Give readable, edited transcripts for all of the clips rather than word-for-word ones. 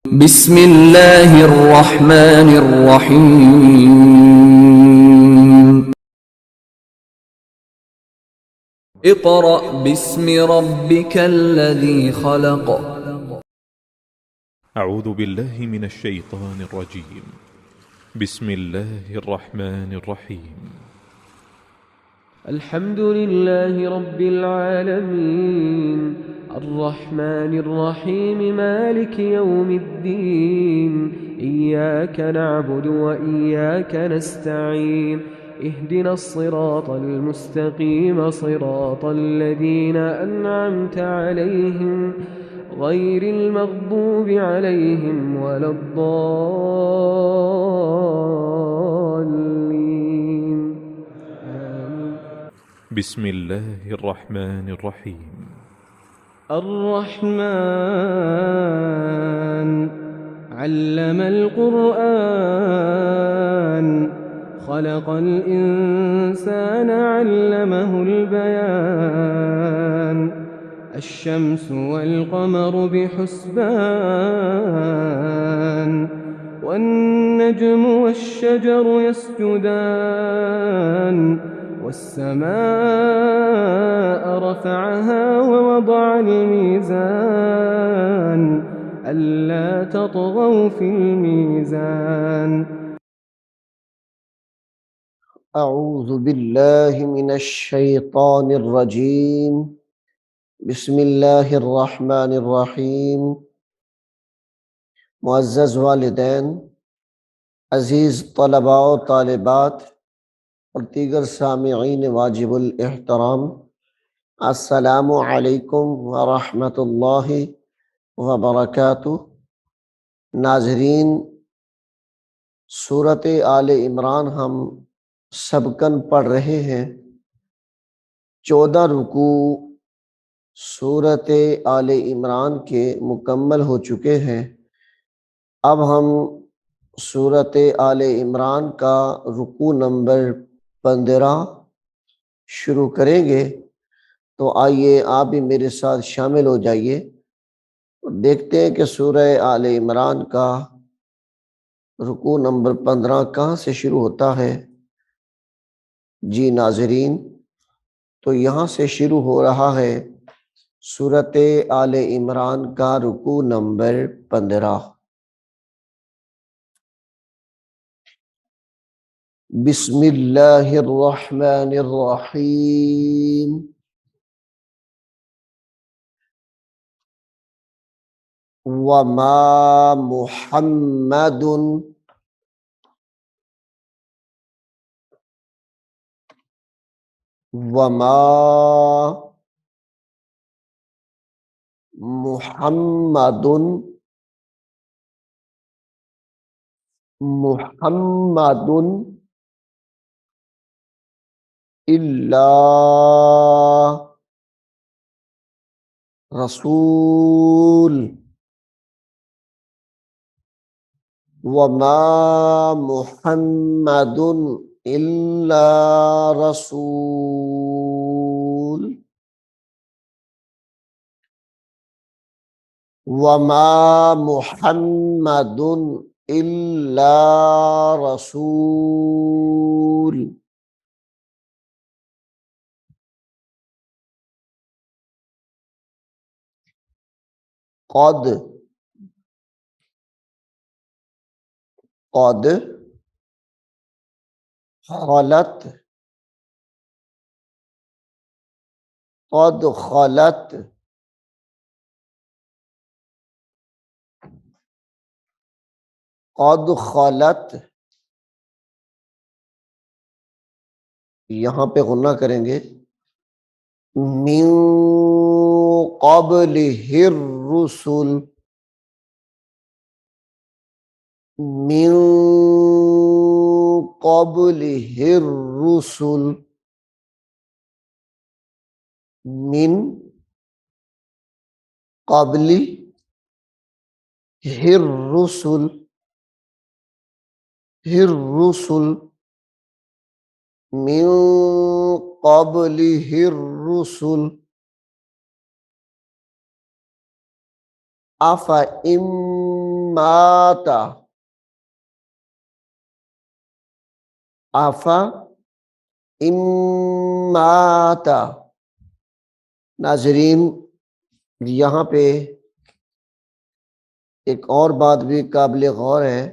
بسم الله الرحمن الرحيم اقرأ باسم ربك الذي خلق أعوذ بالله من الشيطان الرجيم. بسم الله الرحمن الرحيم. الحمد لله رب العالمين الرحمن الرحيم مالك يوم الدين إياك نعبد وإياك نستعين اهدنا الصراط المستقيم صراط الذين أنعمت عليهم غير المغضوب عليهم ولا الضالين آمين. بسم الله الرحمن الرحيم. الرحمن علم القرآن خلق الإنسان علمه البيان الشمس والقمر بحسبان والنجم والشجر يسجدان والسماء رفعها ووضع الميزان ألا تطغوا في الميزان. أعوذ بالله من الشيطان الرجيم. بسم اللہ الرحمن الرحیم. معزز والدین، عزیز طلباء و طالبات اور دیگر سامعین واجب الاحترام، السلام علیکم ورحمۃ اللہ وبرکاتہ. ناظرین، سورۃ آل عمران ہم سبقاً پڑھ رہے ہیں. 14 رکوع سورۃ آل عمران کے مکمل ہو چکے ہیں. اب ہم سورۃ آل عمران کا رکوع نمبر 15 شروع کریں گے. تو آئیے آپ بھی میرے ساتھ شامل ہو جائیے اور دیکھتے ہیں کہ سورہ آل عمران کا رکوع نمبر 15 کہاں سے شروع ہوتا ہے. جی ناظرین، تو یہاں سے شروع ہو رہا ہے سورۃ آل عمران کا رکوع نمبر 15. بسم اللہ الرحمن الرحیم. وما محمد وما محمد محمد الا رسول. وما محمد الا رسول. وما محمد الا رسول. قد قد خلت قد خلت قد خلت. یہاں پہ غنہ کریں گے. من قبلہ الرسل. من قبلہ الرسل. من قبلہ الرسل. الرسل. من قبلہ الرسل. أفإن ماتا، آفا ماتا۔ ناظرین، یہاں پہ ایک اور بات بھی قابل غور ہے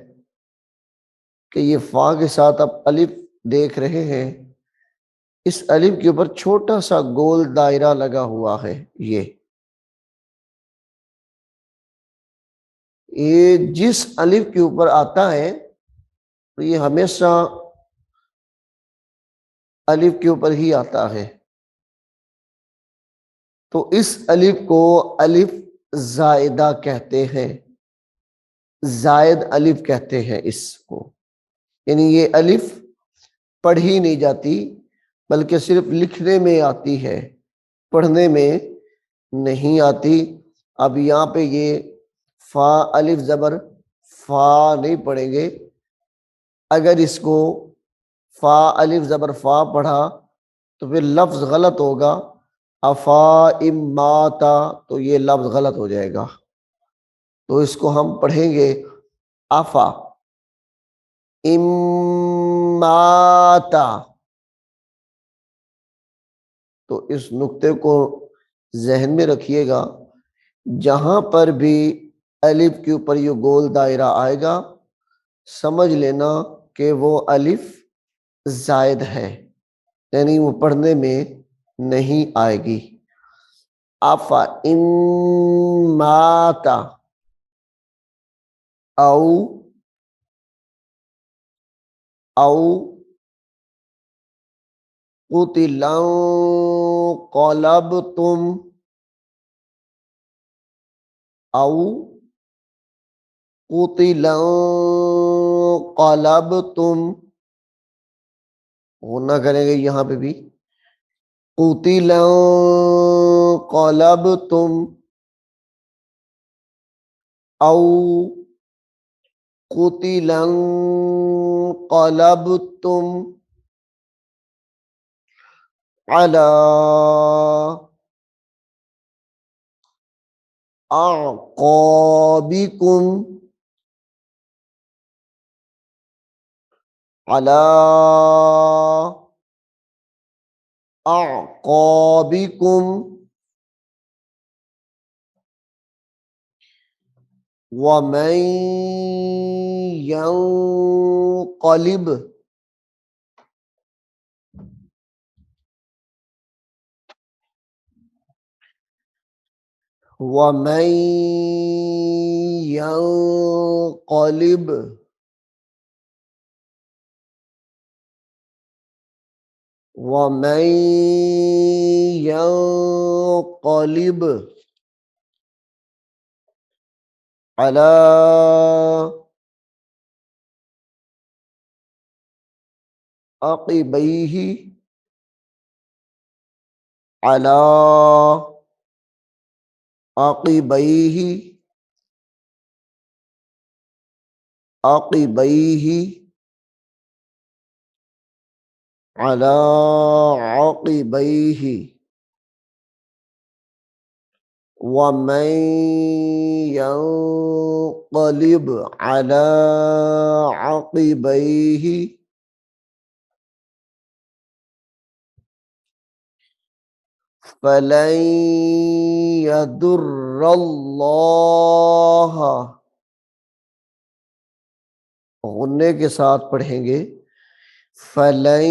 کہ یہ فا کے ساتھ آپ الف دیکھ رہے ہیں، اس الف کے اوپر چھوٹا سا گول دائرہ لگا ہوا ہے۔ یہ جس الف کے اوپر آتا ہے تو یہ ہمیشہ الف کے اوپر ہی آتا ہے، تو اس الف کو الف زائدہ کہتے ہیں، زائد الف کہتے ہیں اس کو، یعنی یہ الف پڑھی نہیں جاتی بلکہ صرف لکھنے میں آتی ہے، پڑھنے میں نہیں آتی۔ اب یہاں پہ یہ فا الف زبر فا نہیں پڑھیں گے، اگر اس کو فا الف زبر فا پڑھا تو پھر لفظ غلط ہوگا، افا اماتا، تو یہ لفظ غلط ہو جائے گا، تو اس کو ہم پڑھیں گے افا اماتا۔ تو اس نقطے کو ذہن میں رکھیے گا، جہاں پر بھی الف کے اوپر یہ گول دائرہ آئے گا سمجھ لینا کہ وہ الف زائد ہے، یعنی وہ پڑھنے میں نہیں آئے گی۔ افا ماتا او قتل انقلبتم، او قتل انقلبتم، غنہ کریں گے یہاں پہ بھی، قتل انقلبتم، او قتل انقلبتم علی اعقابکم، علی اعقابکم، ومن ينقلب ومن ينقلب ومن ينقلب على عقبيه على عقبيه عقبيه على عقبيه، ومن ينقلب على عقبيه فلن يضر الله، غنے کے ساتھ پڑھیں گے، فلن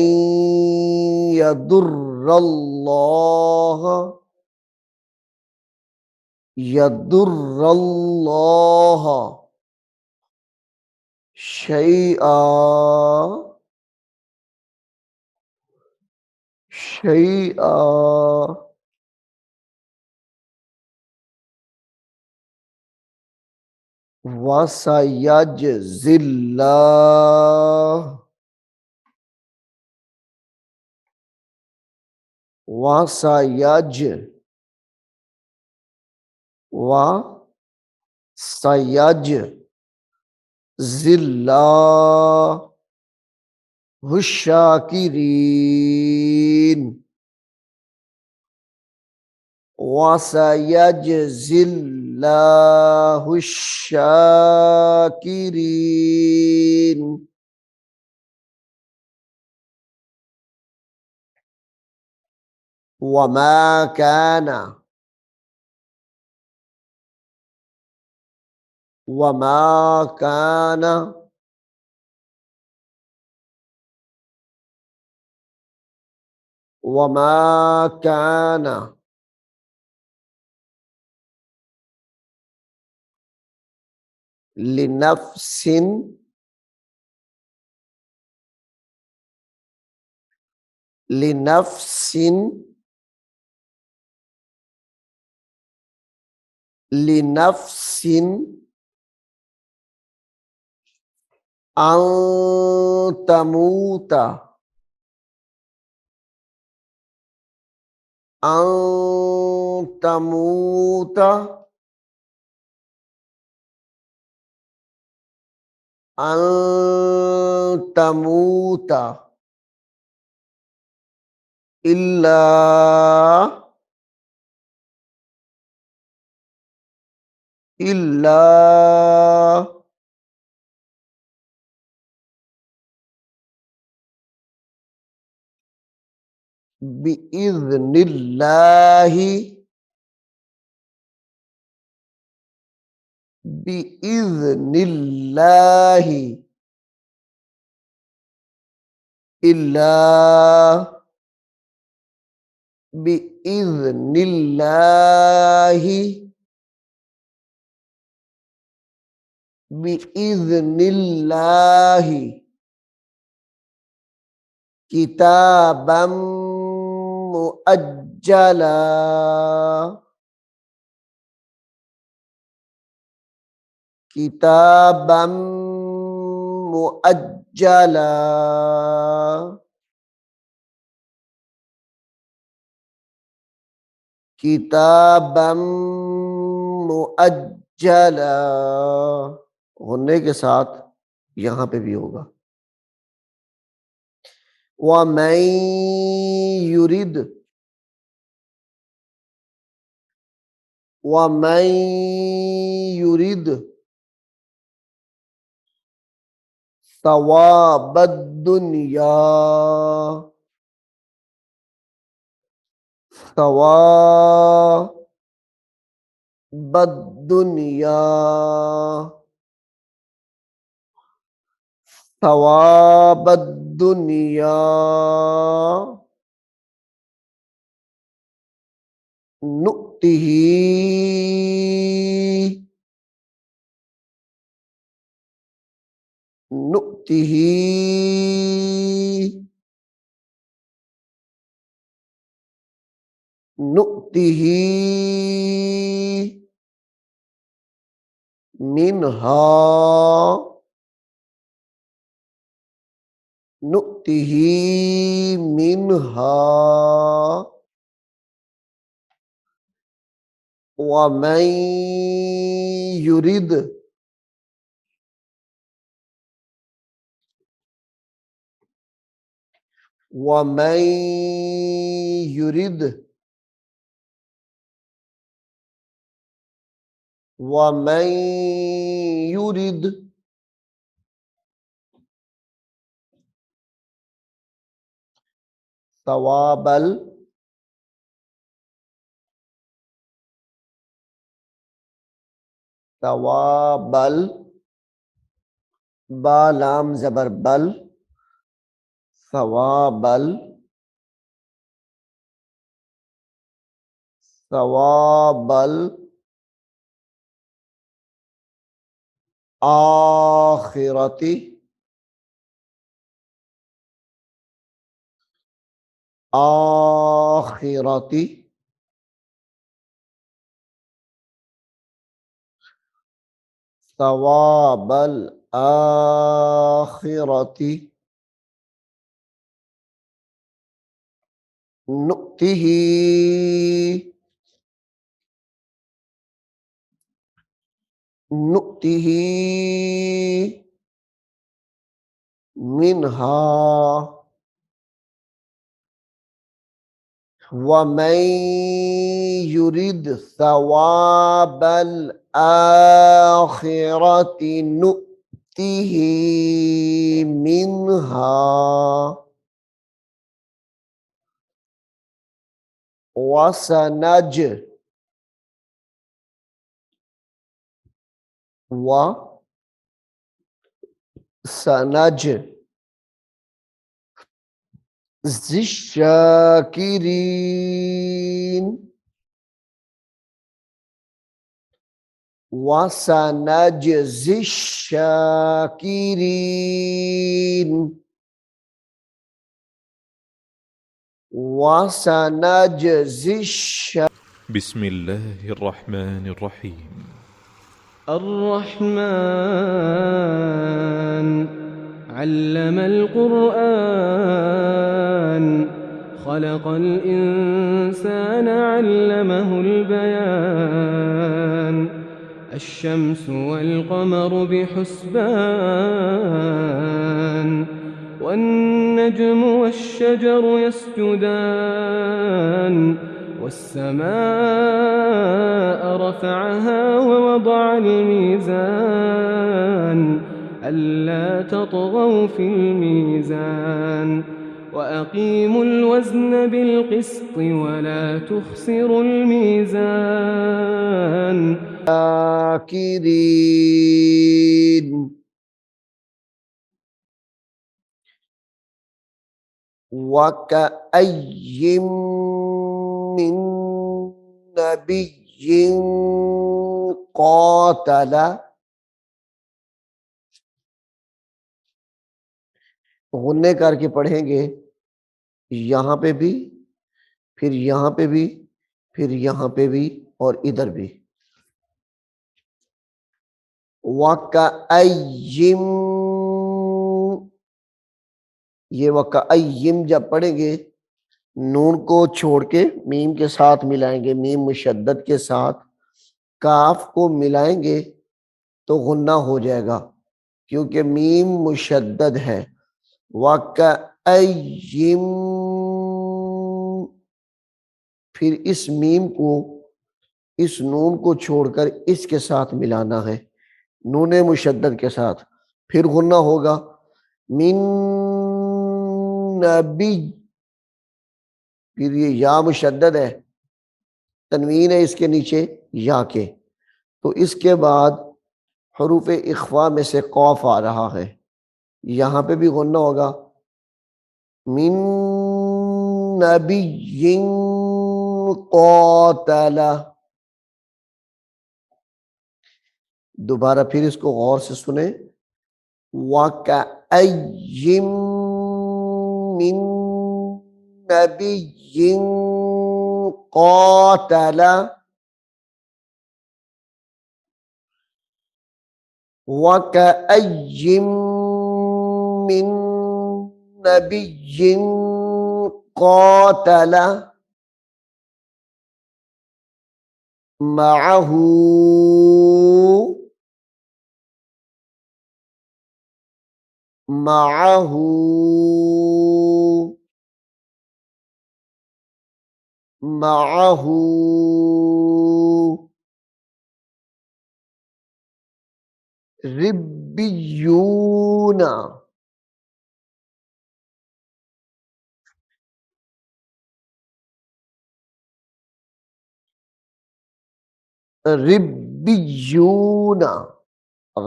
يضر الله، يضر الله شيئا شيئا وسيجزي الله وسيجزي الله الشاكرين، وسيجزي الله الشاكرين. وما كان وما كان وما كان لنفس لنفس لنفس أن تموت أن تموت أن تموت إلا بإذن الله بإذن الله إلا بإذن الله بإذن الله كتابا مؤجلا كتابا مؤجلا کتابا مؤجلا ہونے کے ساتھ یہاں پہ بھی ہوگا. وَمَن يُرِدْ وَمَن يُرِدْ ثواب الدنیا ثواب الدنیا ثواب الدنیا نؤتہ نؤتہ نؤتہ منہا نؤتہ منہا ومن يرد ومن يرد ومن يرد ثواب ثواب با لام زبر بل ثواب ثواب آخرتی آخرتی ثواب الآخرتی نؤتہ نؤتہ منہا وَمَن يُرِدْ ثَوَابَ الْآخِرَةِ نُؤْتِهِ مِنْهَا وَسَنَجْزِي الشَّاكِرِينَ وَسَنَجْزِي الشَّاكِرِينَ وَسَنَجْزِي بسم الله الرحمن الرحيم. الرحمن علم القرآن خلق الإنسان علمه البيان الشمس والقمر بحسبان والنجم والشجر يسجدان والسماء رفعها ووضع الميزان ألا تطغوا في الميزان وأقيموا الوزن بالقسط ولا تخسروا الميزان الشاكرين وَكَأَيٍّ مِّن نَّبِيٍّ قَاتَلَ غنّے کر کے پڑھیں گے یہاں پہ بھی، پھر یہاں پہ بھی، پھر یہاں پہ بھی اور ادھر بھی. وَكَأَيٍّ یہ وَكَأَيٍّ جب پڑھیں گے نون کو چھوڑ کے میم کے ساتھ ملائیں گے، میم مشدد کے ساتھ کاف کو ملائیں گے تو غنہ ہو جائے گا کیونکہ میم مشدد ہے. وَكَأَيٍّ پھر اس میم کو اس نون کو چھوڑ کر اس کے ساتھ ملانا ہے نون مشدد کے ساتھ، پھر غنہ ہوگا. من نبی، پھر یہ یا مشدد ہے، تنوین ہے اس کے نیچے یا کے، تو اس کے بعد حروف اخفاء میں سے قاف آ رہا ہے، یہاں پہ بھی غنہ ہوگا. من نبی قاتل، دوبارہ پھر اس کو غور سے سنیں. وَكَأَيٍّ مِّن نَّبِيٍّ قَاتَلَ وَكَأَيٍّ مِّن نَّبِيٍّ قَاتَلَ مَعَهُ ربیون، ربیون،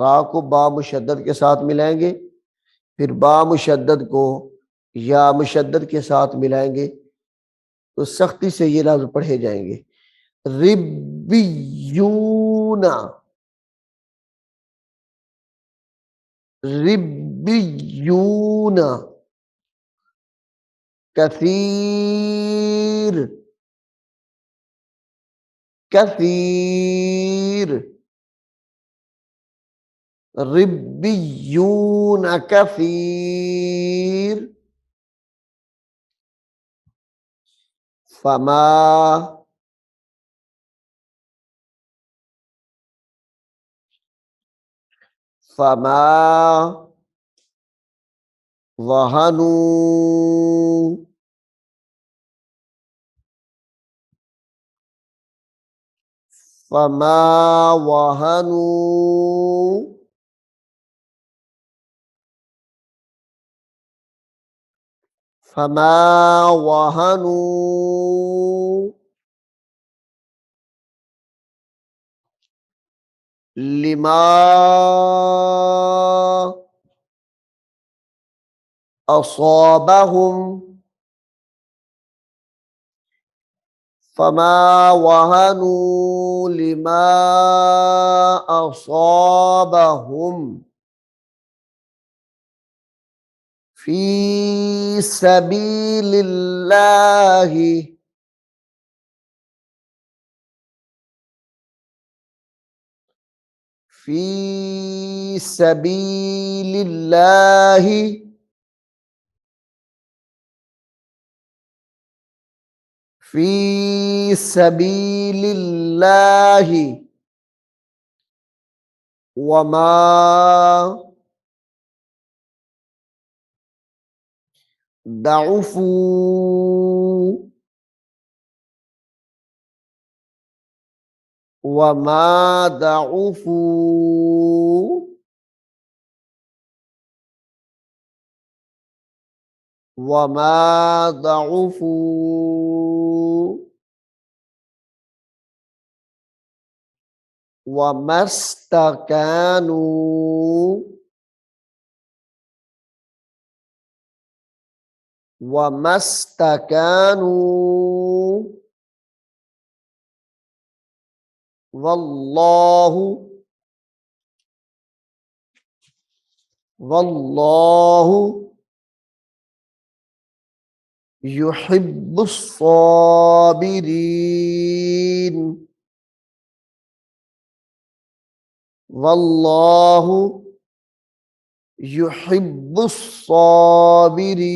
را کو با مشدد کے ساتھ ملائیں گے، پھر با مشدد کو یا مشدد کے ساتھ ملائیں گے تو سختی سے یہ لفظ پڑھے جائیں گے. ربیون، ربیون، کثیر، کثیر، ربیون کثیر. فما، فما وہنوا، فما وهنوا فما وهنوا لما أصابهم فما وهنوا لما أصابهم في سبيل الله في سبيل الله في سبيل الله وما ضعفوا وما ضعفوا وما ضعفوا وما استكانوا وما استكانوا والله يحب الصابرين والله يحب الصابرين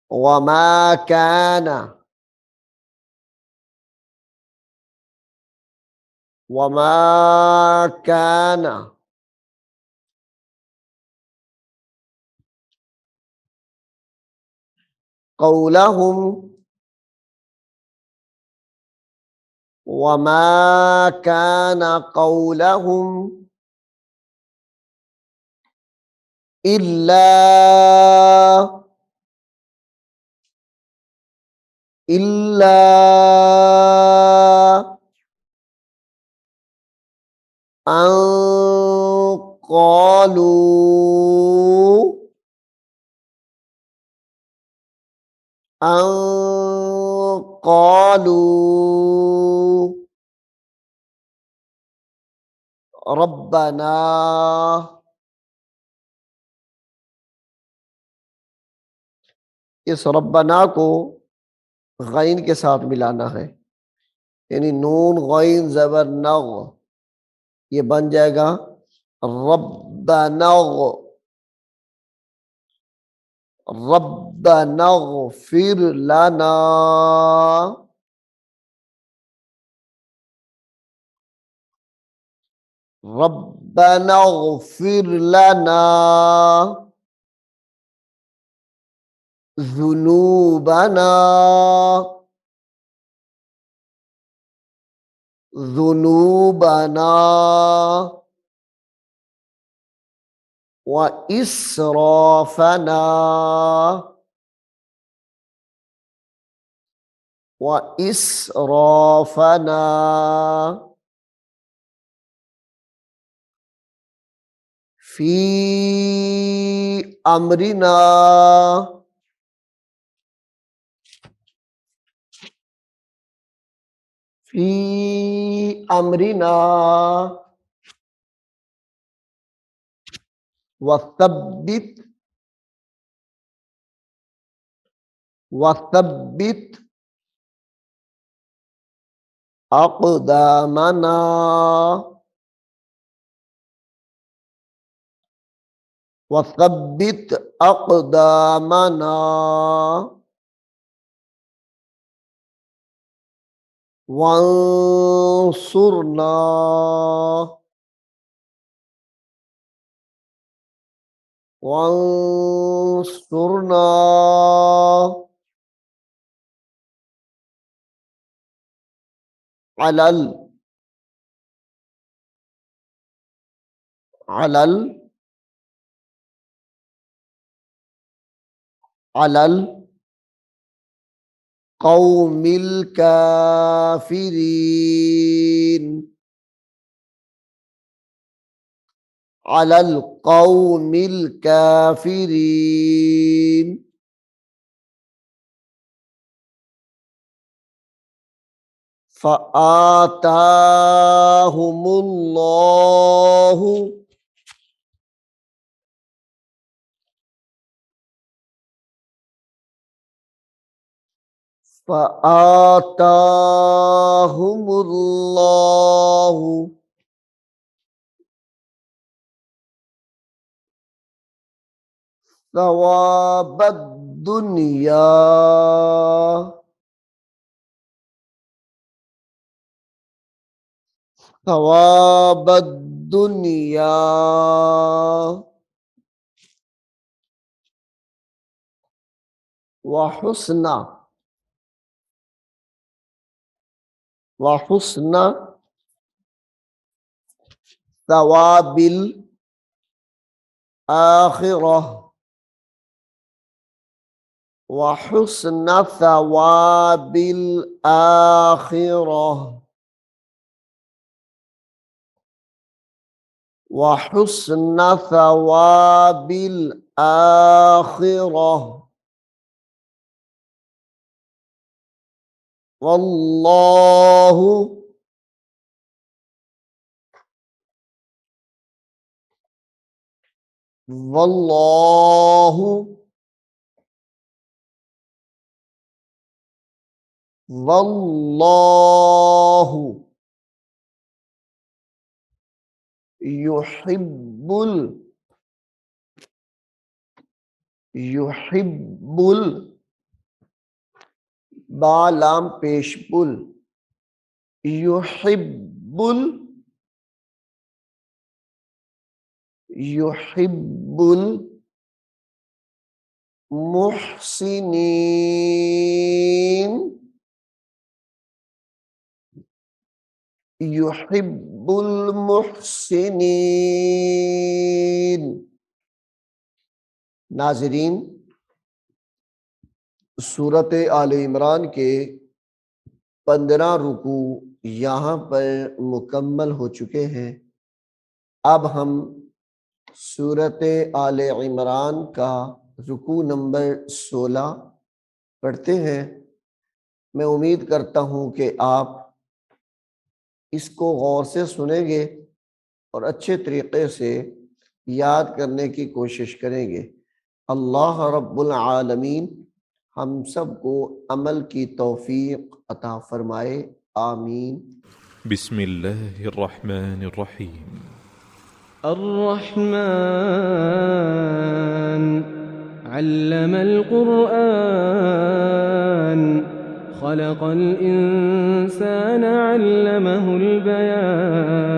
وما كان قولهم وما كان قولهم إلا أن قالوا ربنا اس ربنا کو غین کے ساتھ ملانا ہے، یعنی نون غین زبر نغ، یہ بن جائے گا ربنا ربنا اغفر لنا ربنا اغفر لنا ذنوبنا وإسرافنا في أمرنا وثبت أقدامنا وانصرنا علل علل علل قوم الكافرين على القوم الكافرين فآتاهم الله فآتاهم الله ثواب الدنيا ثواب الدنيا وحسن ثواب الآخرة وحسن ثواب الآخرة وحسن ثواب الآخرة والله والله والله يحب با لام پیش بل يحب المحسنين يحب المحسنين ناظرین، سورت آل عمران کے 15 رکوع یہاں پر مکمل ہو چکے ہیں۔ اب ہم سورت آل عمران کا رکوع نمبر 16 پڑھتے ہیں۔ میں امید کرتا ہوں کہ آپ اس کو غور سے سنیں گے اور اچھے طریقے سے یاد کرنے کی کوشش کریں گے۔ اللہ رب العالمین ہم سب کو عمل کی توفیق عطا فرمائے، آمین۔ بسم الله الرحمن الرحيم الرحمن علم القرآن خلق الإنسان علمه البيان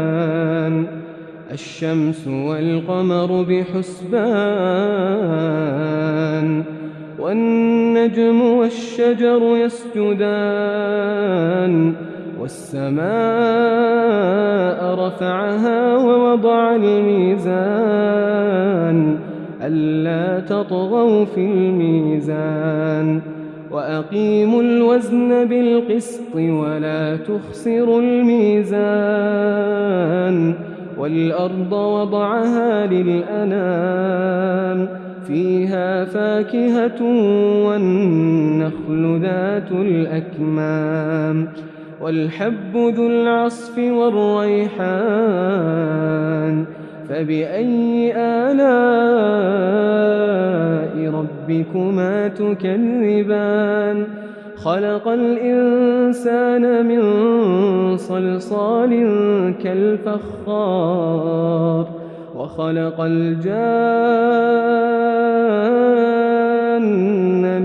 الشمس والقمر بحسبان والنجم والشجر يسجدان والسماء رفعها ووضع الميزان ألا تطغوا في الميزان وأقيموا الوزن بالقسط ولا تخسروا الميزان والأرض وضعها للأنام فيها فاكهة والنخل ذات الأكمام والحب ذو العصف والريحان فبأي آلاء ربكما تكذبان خلق الإنسان من صلصال كالفخار وخلق الجان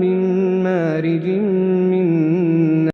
من مارج